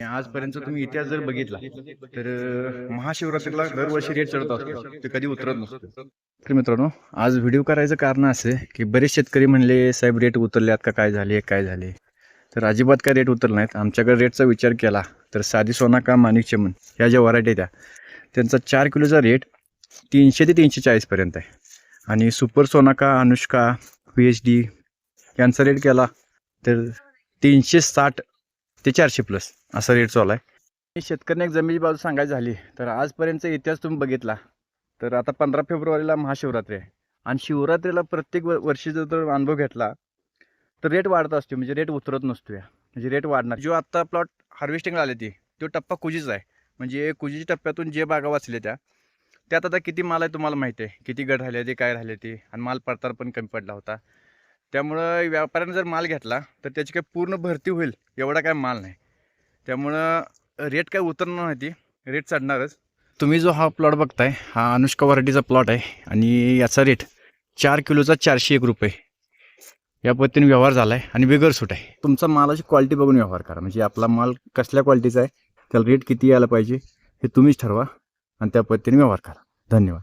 आजपर्यंत तुम्ही इतिहास जर बघितला तर महाशिवरात्रीला दरवर्षी रेट चढत असतो, ते कधी उतरत नसतो. तर मित्रांनो, आज व्हिडिओ करायचं कारण असं की बरेच शेतकरी म्हणले साहेब रेट उतरल्यात का, काय झाले. तर अजिबात काय रेट उतरले नाहीत. आमच्याकडे रेटचा विचार केला तर साधी सोनाका, माणिक चमन ह्या ज्या व्हरायटी त्या त्यांचा 4 किलोचा रेट 300 ते 340 पर्यंत आहे. आणि सुपर सोनाका, अनुष्का, PhD यांचा रेट केला तर 360 ते 400 प्लस असा रेट चालू आहे. शेतकऱ्यांनी एक जमिनीची बाजू सांगायची झाली तर आजपर्यंतचा इतिहास तुम्ही बघितला तर आता 15 फेब्रुवारीला महाशिवरात्री आहे आणि शिवरात्रीला प्रत्येक वर्षी जर अनुभव घेतला तर रेट वाढत असतो, म्हणजे रेट उतरत नसतो. म्हणजे रेट वाढणार. जो आत्ता प्लॉट हार्वेस्टिंगला आले तो टप्पा कुजीचा आहे. म्हणजे कुजीच्या टप्प्यातून जे बागा वाचले त्यात आता किती माल आहे तुम्हाला माहिती आहे, किती गड राहिले ते, काय राहिले ते, आणि माल पडताना पण कमी पडला होता. त्यामुळं व्यापाऱ्याने जर माल घेतला तर त्याची काही पूर्ण भरती होईल एवढा काय माल नाही. त्यामुळं रेट काय उतरणार नाही, ती रेट चढणारच. तुम्ही जो हा प्लॉट बघताय हा अनुष्का व्हरायटीचा प्लॉट आहे आणि याचा रेट 4 किलोचा 401 रुपये या पद्धतीने व्यवहार झाला आहे आणि बिगर सूट आहे. तुमचा मालाची क्वालिटी बघून व्यवहार करा. म्हणजे आपला माल कसल्या क्वालिटीचा आहे, त्याला रेट किती यायला पाहिजे हे तुम्हीच ठरवा आणि त्या पद्धतीने व्यवहार करा. धन्यवाद.